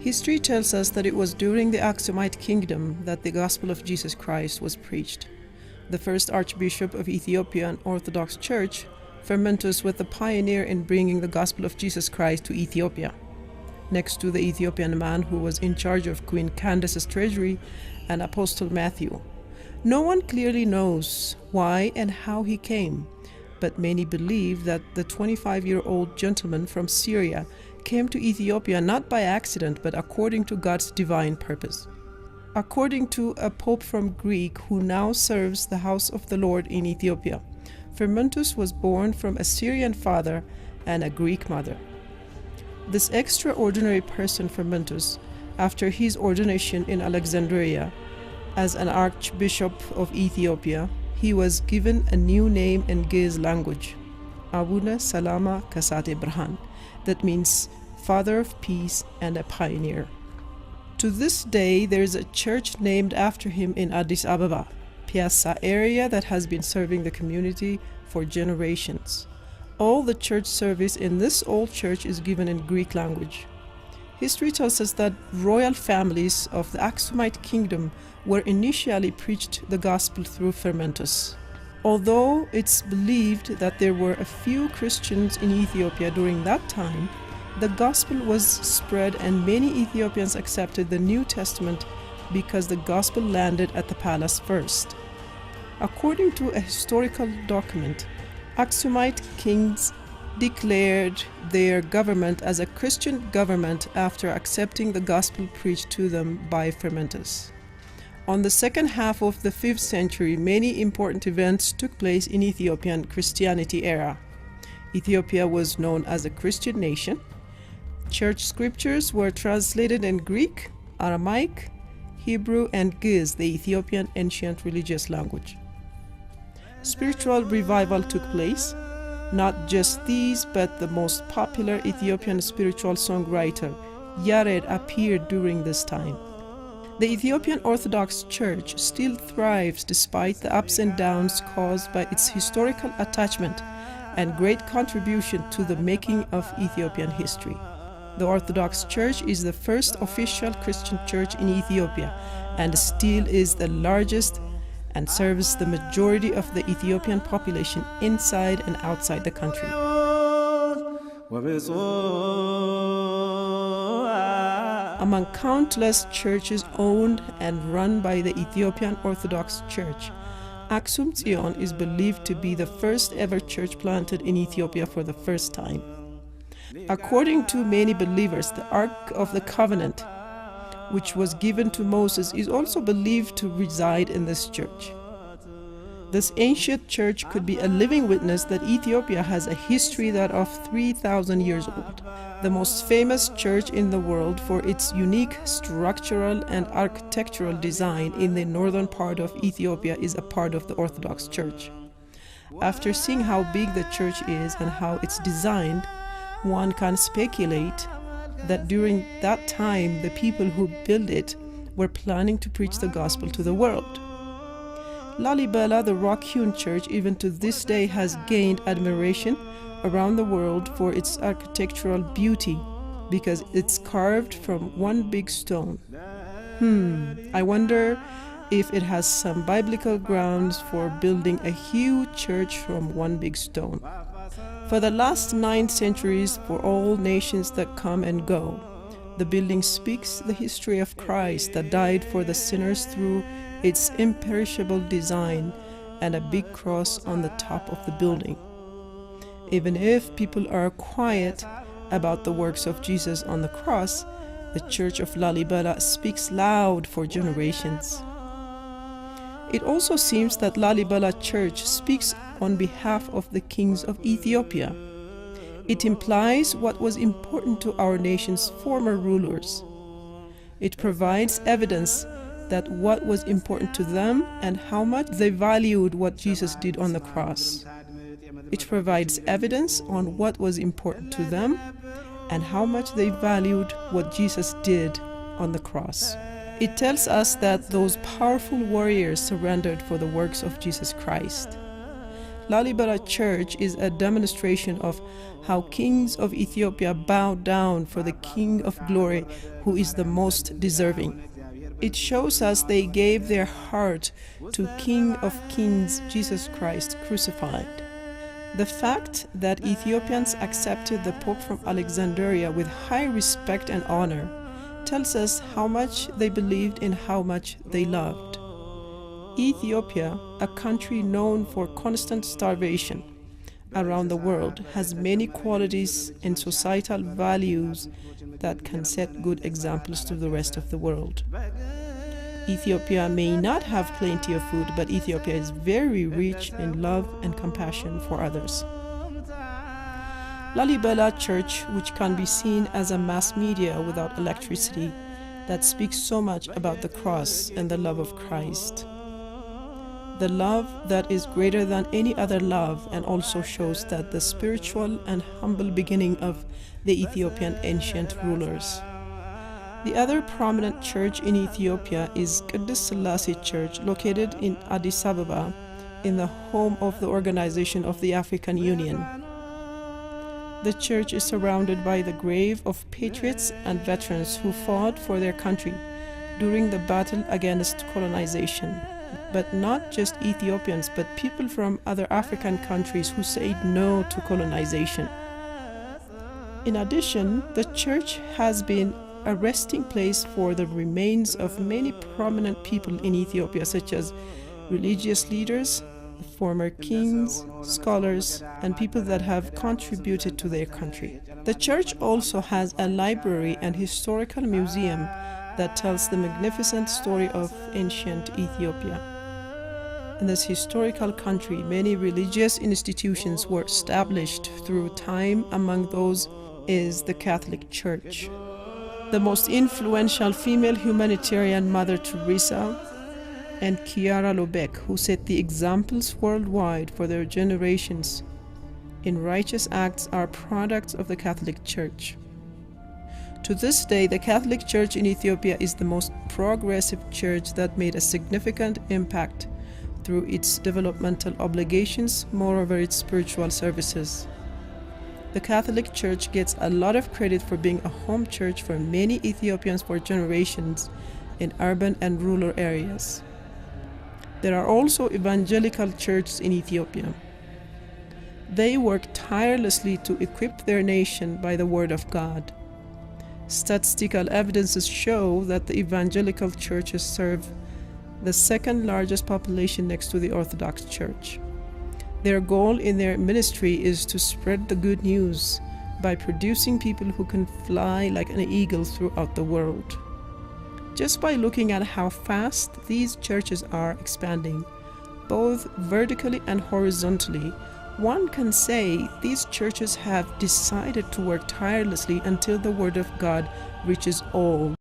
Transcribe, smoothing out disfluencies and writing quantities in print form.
History tells us that it was during the Aksumite kingdom that the gospel of Jesus Christ was preached. The first Archbishop of Ethiopian Orthodox Church, Fermentus, was the pioneer in bringing the gospel of Jesus Christ to Ethiopia. Next to the Ethiopian man who was in charge of Queen Candace's treasury and Apostle Matthew. No one clearly knows why and how he came, but many believe that the 25-year-old gentleman from Syria came to Ethiopia not by accident, but according to God's divine purpose. According to a pope from Greece who now serves the house of the Lord in Ethiopia, Fermentus was born from a Syrian father and a Greek mother. This extraordinary person, Fermentus, after his ordination in Alexandria as an archbishop of Ethiopia, he was given a new name in Ge'ez language, Abuna Salama Kasate Brhan, that means Father of Peace and a Pioneer. To this day, there is a church named after him in Addis Ababa, Piazza area, that has been serving the community for generations. All the church service in this old church is given in Greek language. History tells us that royal families of the Aksumite kingdom were initially preached the gospel through Fermentus. Although it's believed that there were a few Christians in Ethiopia during that time, the gospel was spread and many Ethiopians accepted the New Testament because the gospel landed at the palace first. According to a historical document, Aksumite kings declared their government as a Christian government after accepting the gospel preached to them by Fermentus. On the second half of the 5th century, many important events took place in Ethiopian Christianity era. Ethiopia was known as a Christian nation. Church scriptures were translated in Greek, Aramaic, Hebrew, and Ge'ez, the Ethiopian ancient religious language. Spiritual revival took place. Not just these, but the most popular Ethiopian spiritual songwriter, Yared, appeared during this time. The Ethiopian Orthodox Church still thrives despite the ups and downs caused by its historical attachment and great contribution to the making of Ethiopian history. The Orthodox Church is the first official Christian church in Ethiopia and still is the largest and serves the majority of the Ethiopian population inside and outside the country. Among countless churches owned and run by the Ethiopian Orthodox Church, Aksum Zion is believed to be the first ever church planted in Ethiopia for the first time. According to many believers, the Ark of the Covenant, which was given to Moses, is also believed to reside in this church. This ancient church could be a living witness that Ethiopia has a history that of 3,000 years old. The most famous church in the world for its unique structural and architectural design in the northern part of Ethiopia is a part of the Orthodox Church. After seeing how big the church is and how it's designed, one can speculate that during that time the people who built it were planning to preach the gospel to the world. Lalibela, the rock-hewn church, even to this day has gained admiration around the world for its architectural beauty because it's carved from one big stone. I wonder if it has some biblical grounds for building a huge church from one big stone. For the last 9 centuries, for all nations that come and go, the building speaks the history of Christ that died for the sinners through its imperishable design and a big cross on the top of the building. Even if people are quiet about the works of Jesus on the cross, the Church of Lalibela speaks loud for generations. It also seems that Lalibela Church speaks on behalf of the kings of Ethiopia. It implies what was important to our nation's former rulers. It provides evidence that what was important to them and how much they valued what Jesus did on the cross. It provides evidence on what was important to them and how much they valued what Jesus did on the cross. It tells us that those powerful warriors surrendered for the works of Jesus Christ. Lalibela Church is a demonstration of how kings of Ethiopia bow down for the King of Glory, who is the most deserving. It shows us they gave their heart to King of Kings, Jesus Christ, crucified. The fact that Ethiopians accepted the Pope from Alexandria with high respect and honor tells us how much they believed and how much they loved. Ethiopia, a country known for constant starvation around the world, has many qualities and societal values that can set good examples to the rest of the world. Ethiopia may not have plenty of food, but Ethiopia is very rich in love and compassion for others. Lalibela Church, which can be seen as a mass media without electricity, that speaks so much about the cross and the love of Christ. The love that is greater than any other love, and also shows that the spiritual and humble beginning of the Ethiopian ancient rulers. The other prominent church in Ethiopia is Qidus Selassie Church, located in Addis Ababa, in the home of the Organization of the African Union. The church is surrounded by the grave of patriots and veterans who fought for their country during the battle against colonization. But not just Ethiopians, but people from other African countries who said no to colonization. In addition, the church has been a resting place for the remains of many prominent people in Ethiopia, such as religious leaders, former kings, scholars, and people that have contributed to their country. The church also has a library and historical museum that tells the magnificent story of ancient Ethiopia. In this historical country, many religious institutions were established through time. Among those is the Catholic Church. The most influential female humanitarian, Mother Teresa, and Chiara Lubbock, who set the examples worldwide for their generations in righteous acts, are products of the Catholic Church. To this day, the Catholic Church in Ethiopia is the most progressive church that made a significant impact through its developmental obligations, moreover its spiritual services. The Catholic Church gets a lot of credit for being a home church for many Ethiopians for generations in urban and rural areas. There are also evangelical churches in Ethiopia. They work tirelessly to equip their nation by the Word of God. Statistical evidences show that the evangelical churches serve the second largest population next to the Orthodox Church. Their goal in their ministry is to spread the good news by producing people who can fly like an eagle throughout the world. Just by looking at how fast these churches are expanding, both vertically and horizontally, one can say these churches have decided to work tirelessly until the Word of God reaches all.